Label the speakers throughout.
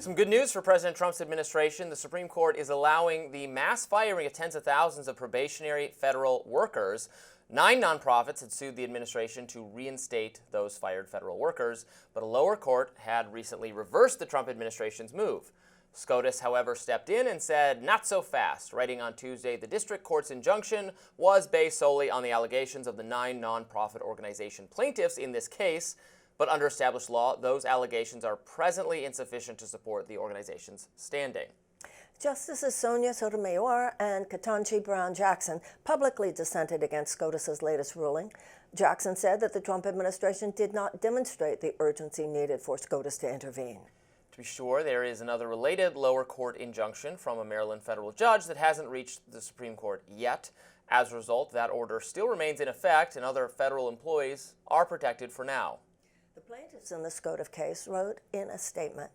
Speaker 1: Some good news for President Trump's administration. The Supreme Court is allowing the mass firing of tens of thousands of probationary federal workers. 9 nonprofits had sued the administration to reinstate those fired federal workers, but a lower court had recently reversed the Trump administration's move. SCOTUS, however, stepped in and said, not so fast, writing on Tuesday the district court's injunction was based solely on the allegations of the 9 nonprofit organization plaintiffs in this case. But under established law, those allegations are presently insufficient to support the organization's standing.
Speaker 2: Justices Sonia Sotomayor and Ketanji Brown Jackson publicly dissented against SCOTUS's latest ruling. Jackson said that the Trump administration did not demonstrate the urgency needed for SCOTUS to intervene.
Speaker 1: To be sure, there is another related lower court injunction from a Maryland federal judge that hasn't reached the Supreme Court yet. As a result, that order still remains in effect, and other federal employees are protected for now.
Speaker 2: The plaintiffs in the SCOTUS case wrote in a statement,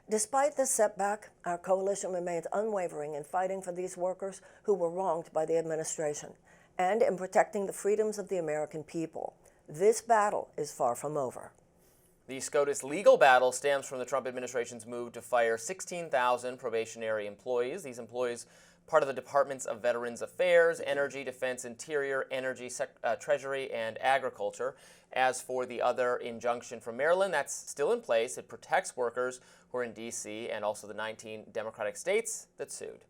Speaker 2: "Despite this setback, our coalition remains unwavering in fighting for these workers who were wronged by the administration and in protecting the freedoms of the American people. This battle is far from over."
Speaker 1: The SCOTUS legal battle stems from the Trump administration's move to fire 16,000 probationary employees. These employees part of the Departments of Veterans Affairs, Energy, Defense, Interior, Energy, Treasury, and Agriculture. As for the other injunction from Maryland, that's still in place. It protects workers who are in D.C. and also the 19 Democratic states that sued.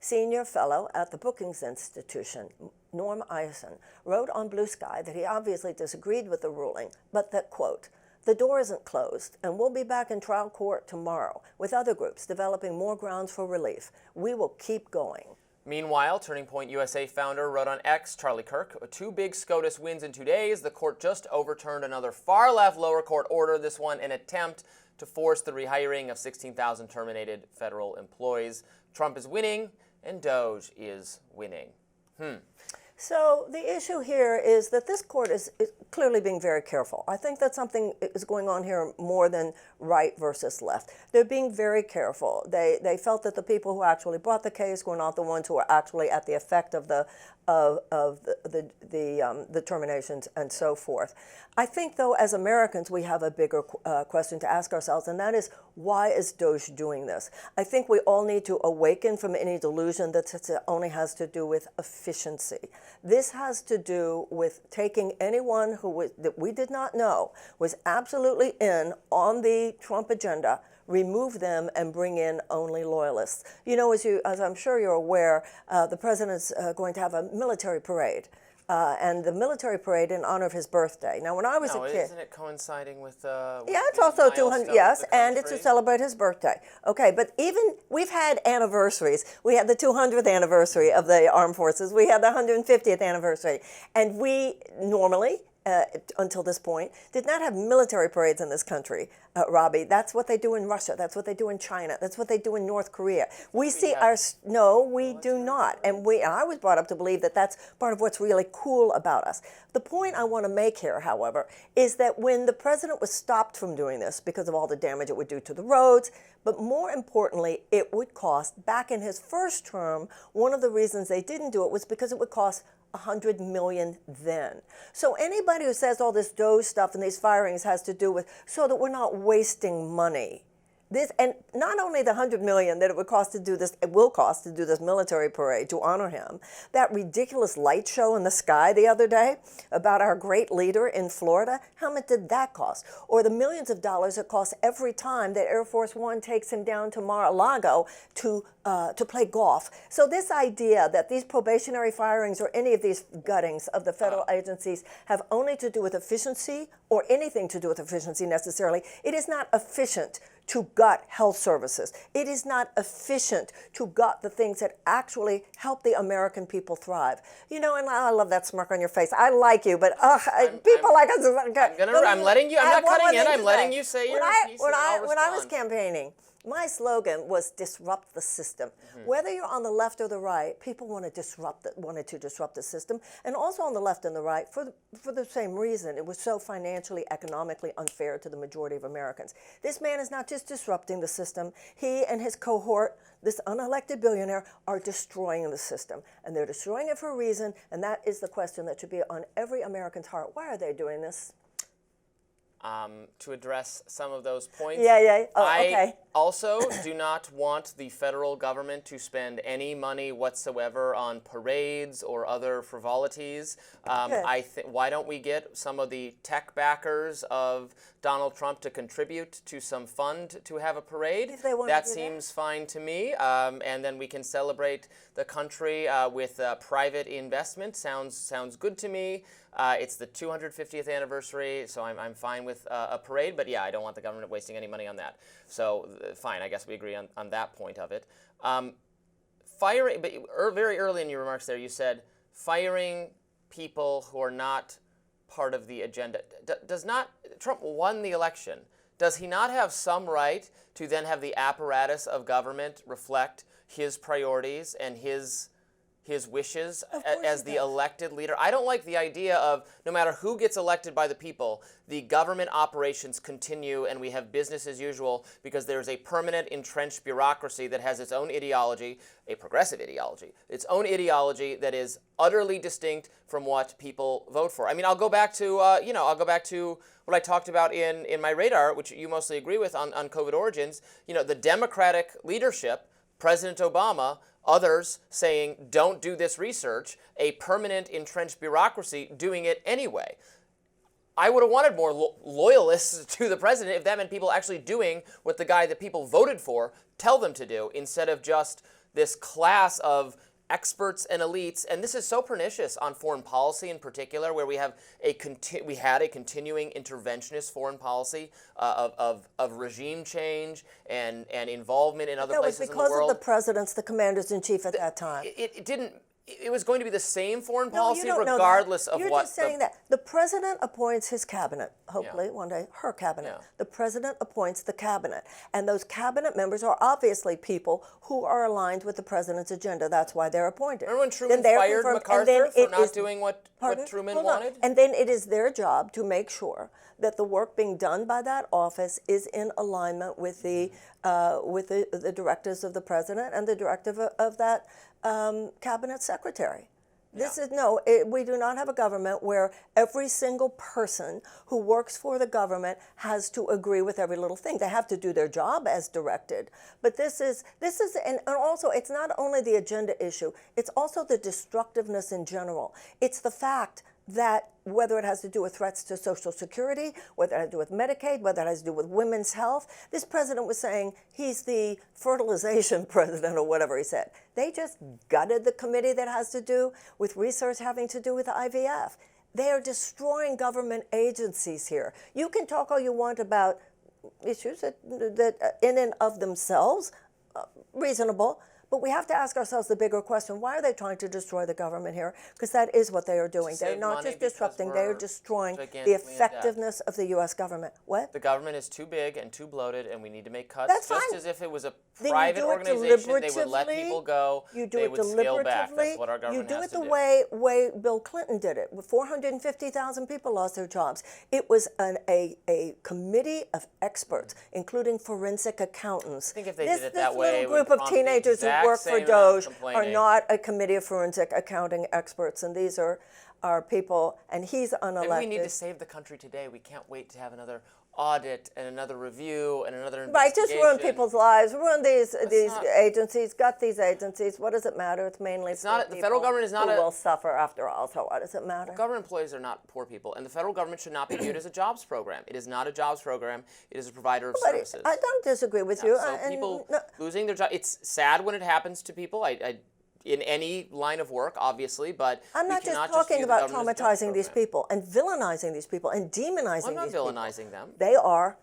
Speaker 2: Senior fellow at the Brookings Institution, Norm Eisen, wrote on Blue Sky that he obviously disagreed with the ruling, but that, quote, "The door isn't closed, and we'll be back in trial court tomorrow with other groups developing more grounds for relief. We will keep going."
Speaker 1: Meanwhile, Turning Point USA founder wrote on X, Charlie Kirk, 2 big SCOTUS wins in 2 days. The court just overturned another far-left lower court order, this one an attempt to force the rehiring of 16,000 terminated federal employees. Trump is winning, and Doge is winning.
Speaker 2: So the issue here is that this court is clearly being very careful. I think that something is going on here more than right versus left. They're being very careful. They felt that the people who actually brought the case were not the ones who were actually at the effect of the terminations and so forth. I think, though, as Americans, we have a bigger question to ask ourselves, and that is, why is Doge doing this? I think we all need to awaken from any delusion that it only has to do with efficiency. This has to do with taking anyone that we did not know was absolutely in on the Trump agenda, remove them and bring in only loyalists. You know, as I'm sure you're aware, the president's going to have a military parade. And the military parade in honor of his birthday. Now, when I was a kid,
Speaker 1: isn't it coinciding with?
Speaker 2: Yeah, it's also 200. Yes, and it's to celebrate his birthday. Okay, but even we've had anniversaries. We had the 200th anniversary of the armed forces. We had the 150th anniversary, and we normally, until this point, did not have military parades in this country, Robby. That's what they do in Russia. That's what they do in China. That's what they do in North Korea. We do not. And I was brought up to believe that that's part of what's really cool about us. The point I want to make here, however, is that when the president was stopped from doing this because of all the damage it would do to the roads, but more importantly, it would cost, back in his first term, one of the reasons they didn't do it was because it would cost $100 million then. So anybody who says all this Doge stuff and these firings has to do with so that we're not wasting money. This, and not only the $100 million that it will cost to do this military parade to honor him, that ridiculous light show in the sky the other day about our great leader in Florida, how much did that cost? Or the millions of dollars it costs every time that Air Force One takes him down to Mar-a-Lago to play golf. So this idea that these probationary firings or any of these guttings of the federal agencies have only to do with efficiency or anything to do with efficiency necessarily, it is not efficient to gut health services. It is not efficient to gut the things that actually help the American people thrive. You know, and I love that smirk on your face. I like you, but people like us.
Speaker 1: I'm letting you. I'm not cutting in. I'm letting you say your piece.
Speaker 2: When I was campaigning, my slogan was disrupt the system. Whether you're on the left or the right, people wanted to disrupt the system, and also on the left and the right for the same reason. It was so financially, economically unfair to the majority of Americans. This man is not just disrupting the system. He and his cohort, this unelected billionaire, are destroying the system, and they're destroying it for a reason, and that is the question that should be on every American's heart. Why are they doing this?
Speaker 1: to address some of those points.
Speaker 2: Yeah. Oh,
Speaker 1: I
Speaker 2: okay.
Speaker 1: also do not want the federal government to spend any money whatsoever on parades or other frivolities. Why don't we get some of the tech backers of Donald Trump to contribute to some fund to have a parade?
Speaker 2: If they want
Speaker 1: that
Speaker 2: to do
Speaker 1: seems fine to me. And then we can celebrate the country with private investment. Sounds good to me. It's the 250th anniversary, so I'm fine with a parade. But yeah, I don't want the government wasting any money on that. So fine, I guess we agree on that point of it. Firing, but very early in your remarks there, you said firing people who are not part of the agenda. Trump won the election. Does he not have some right to then have the apparatus of government reflect his priorities and his wishes as the elected leader? I don't like the idea of no matter who gets elected by the people, the government operations continue and we have business as usual because there's a permanent entrenched bureaucracy that has its own ideology, a progressive ideology, its own ideology that is utterly distinct from what people vote for. I mean, I'll go back to what I talked about in my radar, which you mostly agree with on COVID origins. The Democratic leadership, President Obama, others saying, don't do this research, a permanent entrenched bureaucracy doing it anyway. I would have wanted more loyalists to the president if that meant people actually doing what the guy that people voted for tell them to do, instead of just this class of experts and elites. And this is so pernicious on foreign policy in particular, where we had a continuing interventionist foreign policy of regime change and involvement in other places in the world.
Speaker 2: That was because of the presidents, the commanders-in-chief at that time.
Speaker 1: It was going to be the same foreign policy
Speaker 2: regardless
Speaker 1: of what.
Speaker 2: You're just saying that. The president appoints his cabinet, hopefully one day, her cabinet.
Speaker 1: Yeah.
Speaker 2: The president appoints the cabinet. And those cabinet members are obviously people who are aligned with the president's agenda. That's why they're appointed.
Speaker 1: Remember when Truman fired MacArthur for not doing what Truman wanted?
Speaker 2: And then it is their job to make sure that the work being done by that office is in alignment with the directives of the president and the directive of that cabinet secretary. We do not have a government where every single person who works for the government has to agree with every little thing. They have to do their job as directed. But and also it's not only the agenda issue, it's also the destructiveness in general. It's the fact that whether it has to do with threats to Social Security, whether it has to do with Medicaid, whether it has to do with women's health, this president was saying he's the fertilization president or whatever he said. They just gutted the committee that has to do with research having to do with IVF. They are destroying government agencies here. You can talk all you want about issues that in and of themselves, reasonable, but we have to ask ourselves the bigger question: why are they trying to destroy the government here? Because that is what they are doing. They're not just disrupting; they are destroying the effectiveness of the U.S. government. What?
Speaker 1: The government is too big and too bloated, and we need to make cuts.
Speaker 2: That's
Speaker 1: just
Speaker 2: fine.
Speaker 1: As if it was a private organization, they would let people go.
Speaker 2: You do
Speaker 1: they
Speaker 2: it
Speaker 1: would scale back.
Speaker 2: deliberatively.
Speaker 1: That's what our government
Speaker 2: You do
Speaker 1: has
Speaker 2: it
Speaker 1: to
Speaker 2: the way Bill Clinton did it. 450,000 people lost their jobs. It was a committee of experts, including forensic accountants.
Speaker 1: I think if they did it that way,
Speaker 2: this little group of teenagers who work for Doge are not a committee of forensic accounting experts, and these are people, and he's unelected.
Speaker 1: Maybe we need to save the country today. We can't wait to have another audit and another review and another investigation.
Speaker 2: Right, just ruin people's lives, ruin these agencies, gut these agencies. What does it matter? It's mainly
Speaker 1: the federal government is not
Speaker 2: who will suffer after all. So what does it matter?
Speaker 1: Government employees are not poor people, and the federal government should not be viewed as a jobs program. It is not a jobs program. It is a provider of services.
Speaker 2: I don't disagree with you.
Speaker 1: So people losing their job, it's sad when it happens to people. In any line of work, obviously, but
Speaker 2: I'm not just talking about traumatizing these people and villainizing these people and demonizing these people.
Speaker 1: I'm not villainizing them.
Speaker 2: They are.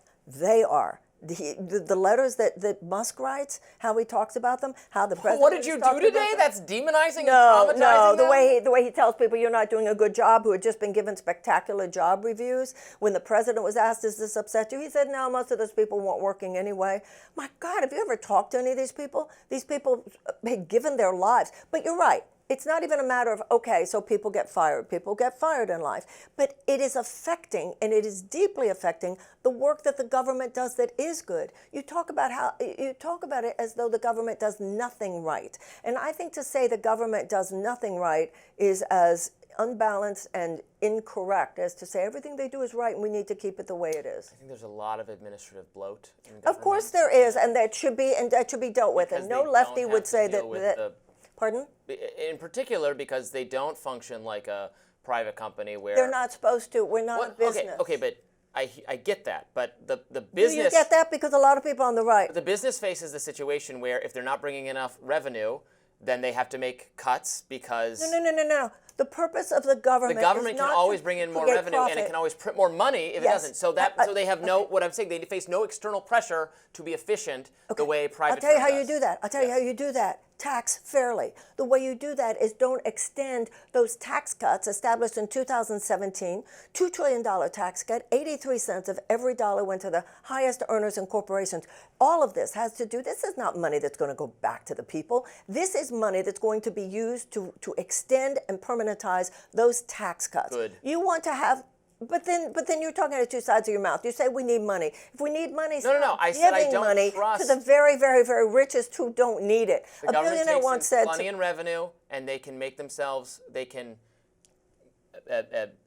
Speaker 2: The letters that Musk writes, how he talks about them, how the president.
Speaker 1: What did you do today? That's demonizing and traumatizing
Speaker 2: No,
Speaker 1: them?
Speaker 2: the way he tells people you're not doing a good job, who had just been given spectacular job reviews. When the president was asked, "Does this upset you?" He said, "No, most of those people weren't working anyway." My God, have you ever talked to any of these people? These people had given their lives. But you're right. It's not even a matter of, okay, so people get fired. People get fired in life. But it is affecting, and it is deeply affecting, the work that the government does that is good. You talk about it as though the government does nothing right. And I think to say the government does nothing right is as unbalanced and incorrect as to say everything they do is right and we need to keep it the way it is.
Speaker 1: I think there's a lot of administrative bloat in government.
Speaker 2: Of course there is, and that should be dealt with. And no lefty would say that. Pardon?
Speaker 1: In particular, because they don't function like a private company where
Speaker 2: they're not supposed to. We're not a business.
Speaker 1: Okay, but I get that, but the business.
Speaker 2: Do you get that? Because a lot of people on the right.
Speaker 1: The business faces the situation where if they're not bringing enough revenue, then they have to make cuts because.
Speaker 2: No. The purpose of the government.
Speaker 1: The government can always bring in more revenue, and it can always print more money if it doesn't. So so they have no. What I'm saying, they face no external pressure to be efficient the way private.
Speaker 2: I'll tell you how you do that. I'll tell you how you do that. Tax fairly. The way you do that is don't extend those tax cuts established in 2017, $2 trillion tax cut, 83 cents of every dollar went to the highest earners and corporations. All of this has to do, this is not money that's going to go back to the people. This is money that's going to be used to extend and permanentize those tax cuts.
Speaker 1: Good.
Speaker 2: You want to have But then you're talking out of two sides of your mouth. You say we need money. If we need money,
Speaker 1: no. I said I don't
Speaker 2: money
Speaker 1: trust
Speaker 2: to the very, very, very richest who don't need it.
Speaker 1: The government takes in plenty in revenue, and they can make themselves. They can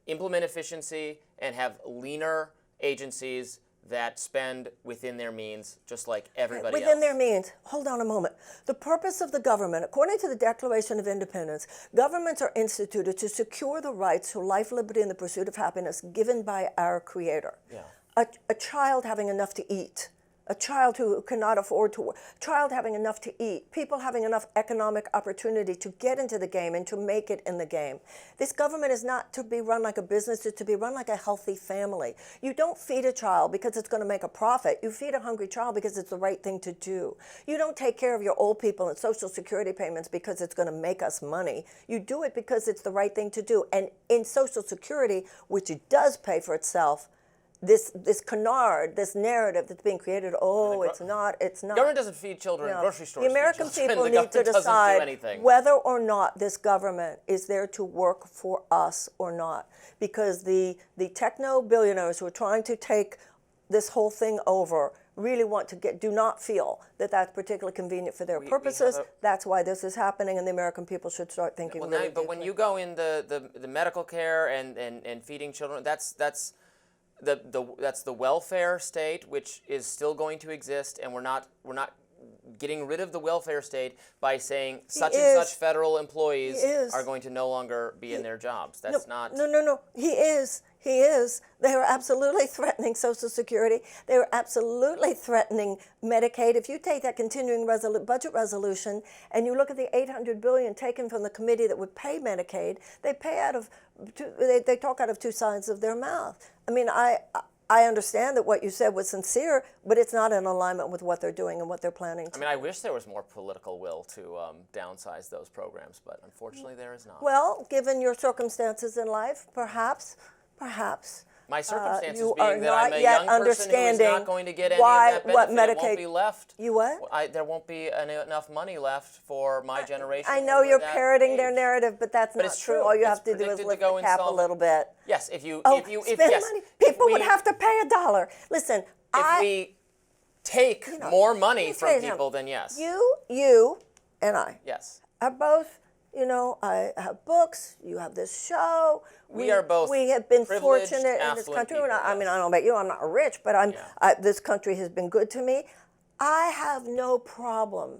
Speaker 1: implement efficiency and have leaner agencies that spend within their means, just like everybody else.
Speaker 2: Within their means. Hold on a moment. The purpose of the government, according to the Declaration of Independence, governments are instituted to secure the rights to life, liberty, and the pursuit of happiness given by our Creator.
Speaker 1: Yeah.
Speaker 2: A child having enough to eat, a child who cannot afford to work, a child having enough to eat, people having enough economic opportunity to get into the game and to make it in the game. This government is not to be run like a business, it's to be run like a healthy family. You don't feed a child because it's going to make a profit. You feed a hungry child because it's the right thing to do. You don't take care of your old people and Social Security payments because it's going to make us money. You do it because it's the right thing to do. And in Social Security, which it does pay for itself, this canard, this narrative that's being created, it's not.
Speaker 1: Government doesn't feed children in grocery stores.
Speaker 2: The American people need to decide whether or not this government is there to work for us or not. Because the techno-billionaires who are trying to take this whole thing over really do not feel that that's particularly convenient for their purposes. That's why this is happening, and the American people should start thinking really deeply.
Speaker 1: But when you go in the medical care and feeding children, that's the welfare state, which is still going to exist, and we're not getting rid of the welfare state by saying such and such federal employees are going to no longer be in their jobs. That's not.
Speaker 2: No. He is. They are absolutely threatening Social Security. They are absolutely threatening Medicaid. If you take that continuing budget resolution and you look at the $800 billion taken from the committee that would pay Medicaid, they talk out of two sides of their mouth. I mean, I understand that what you said was sincere, but it's not in alignment with what they're doing and what they're planning to.
Speaker 1: I mean, I wish there was more political will to downsize those programs, but unfortunately there is not.
Speaker 2: Well, given your circumstances in life, perhaps.
Speaker 1: My circumstances being that I'm a young person who is not going to get any of that benefit. It won't be left.
Speaker 2: You what?
Speaker 1: There won't be enough money left for my generation.
Speaker 2: I know you're parroting their narrative, but that's not true. All you have to do is lift the cap a little bit.
Speaker 1: Yes,
Speaker 2: spend money. People would have to pay $1. Listen,
Speaker 1: if we take more money from people, then yes.
Speaker 2: You and I.
Speaker 1: Yes.
Speaker 2: Are both. I have books. You have this show.
Speaker 1: We are both.
Speaker 2: We have been fortunate in this country.
Speaker 1: People,
Speaker 2: I mean, I don't know about you. I'm not rich, but this country has been good to me. I have no problem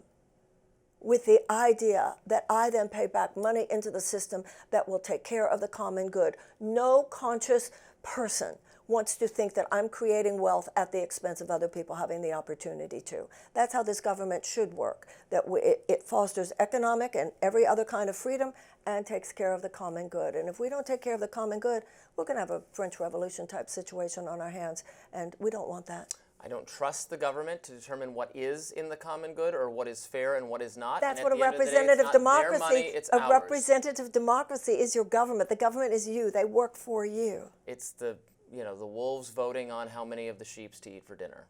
Speaker 2: with the idea that I then pay back money into the system that will take care of the common good. No conscious person wants to think that I'm creating wealth at the expense of other people having the opportunity to. That's how this government should work, that it fosters economic and every other kind of freedom and takes care of the common good. And if we don't take care of the common good, we're going to have a French Revolution type situation on our hands, and we don't want that.
Speaker 1: I don't trust the government to determine what is in the common good or what is fair and what is not.
Speaker 2: That's what a representative democracy, representative democracy is your government. The government is you. They work for you.
Speaker 1: It's the wolves voting on how many of the sheeps to eat for dinner.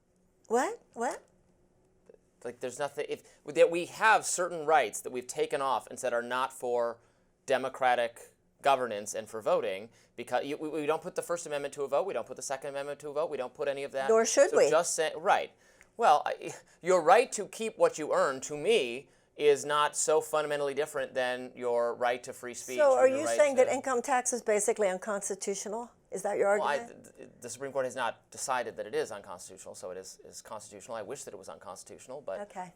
Speaker 2: What?
Speaker 1: Like there's nothing, that we have certain rights that we've taken off and said are not for democratic governance and for voting, because we don't put the First Amendment to a vote, we don't put the Second Amendment to a vote, we don't put any of that.
Speaker 2: Nor should we.
Speaker 1: Just saying, right. Well, your right to keep what you earn, to me, is not so fundamentally different than your right to free speech.
Speaker 2: So are
Speaker 1: your
Speaker 2: you
Speaker 1: right
Speaker 2: saying
Speaker 1: to,
Speaker 2: that income tax is basically unconstitutional? Is that your
Speaker 1: well,
Speaker 2: argument?
Speaker 1: the Supreme Court has not decided that it is unconstitutional, so it is constitutional. I wish that it was unconstitutional, but
Speaker 2: Okay.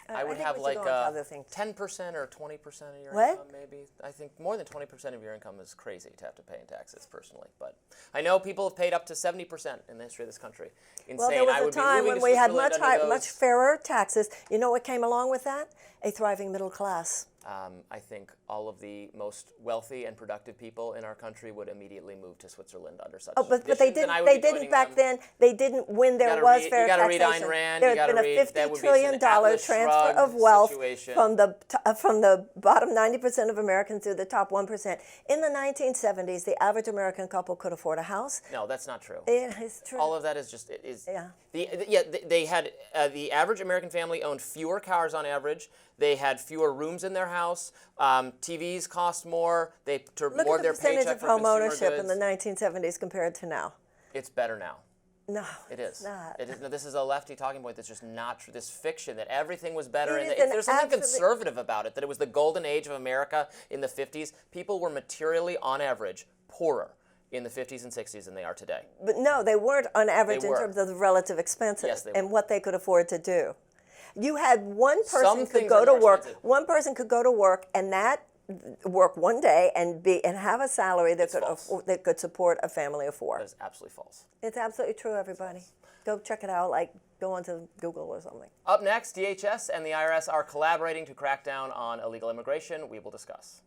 Speaker 1: I would
Speaker 2: think
Speaker 1: have
Speaker 2: we should
Speaker 1: like
Speaker 2: go on to other things.
Speaker 1: 10% or 20% of your
Speaker 2: What?
Speaker 1: income, maybe. I think more than 20% of your income is crazy to have to pay in taxes, personally. But I know people have paid up to 70% in the history of this country. Insane.
Speaker 2: Well, there was
Speaker 1: I
Speaker 2: a
Speaker 1: would be
Speaker 2: time
Speaker 1: moving
Speaker 2: when
Speaker 1: to
Speaker 2: we had
Speaker 1: Switzerland under
Speaker 2: much
Speaker 1: those.
Speaker 2: fairer taxes. You know what came along with that? A thriving middle class.
Speaker 1: I think all of the most wealthy and productive people in our country would immediately move to Switzerland under such
Speaker 2: Oh, but they
Speaker 1: conditions, and I
Speaker 2: didn't.
Speaker 1: would
Speaker 2: They
Speaker 1: be
Speaker 2: didn't
Speaker 1: joining
Speaker 2: back
Speaker 1: them.
Speaker 2: then. They didn't when there
Speaker 1: gotta
Speaker 2: was
Speaker 1: read-
Speaker 2: fair
Speaker 1: you gotta read
Speaker 2: taxation.
Speaker 1: Ayn Rand,
Speaker 2: There
Speaker 1: you
Speaker 2: had been
Speaker 1: gotta
Speaker 2: a
Speaker 1: read- that
Speaker 2: $50
Speaker 1: would be
Speaker 2: trillion
Speaker 1: an Atlas
Speaker 2: transfer
Speaker 1: Shrugged
Speaker 2: of wealth
Speaker 1: situation.
Speaker 2: from the bottom 90% of Americans to the top 1%. In the 1970s, the average American couple could afford a house.
Speaker 1: No, that's not true.
Speaker 2: It is true.
Speaker 1: All of that is just is.
Speaker 2: Yeah.
Speaker 1: They had the average American family owned fewer cars on average. They had fewer rooms in their house. TVs cost more. They took
Speaker 2: Look
Speaker 1: more
Speaker 2: at
Speaker 1: of
Speaker 2: the
Speaker 1: their
Speaker 2: percentage
Speaker 1: paycheck
Speaker 2: of
Speaker 1: for
Speaker 2: home
Speaker 1: consumer
Speaker 2: ownership
Speaker 1: goods.
Speaker 2: in the 1970s compared to now.
Speaker 1: It's better now.
Speaker 2: No,
Speaker 1: It is.
Speaker 2: It's not.
Speaker 1: It is. No, this is a lefty talking point that's just not true. This fiction that everything was better.
Speaker 2: It
Speaker 1: And
Speaker 2: is an
Speaker 1: there's something
Speaker 2: absolute-
Speaker 1: conservative about it, that it was the golden age of America in the 50s. People were materially, on average, poorer in the 50s and 60s than they are today.
Speaker 2: But no, they weren't on average
Speaker 1: They
Speaker 2: in
Speaker 1: were.
Speaker 2: terms of the relative expenses
Speaker 1: Yes, they
Speaker 2: and
Speaker 1: were.
Speaker 2: what they could afford to do. You had one person
Speaker 1: Some
Speaker 2: could
Speaker 1: things
Speaker 2: go
Speaker 1: are
Speaker 2: to
Speaker 1: more
Speaker 2: work.
Speaker 1: expensive.
Speaker 2: One person could go to work and that work one day and have a salary that
Speaker 1: false.
Speaker 2: that could support a family of four.
Speaker 1: That is absolutely false.
Speaker 2: It's absolutely true, everybody. Go check it out. Like go onto Google or something.
Speaker 1: Up next, DHS and the IRS are collaborating to crack down on illegal immigration. We will discuss.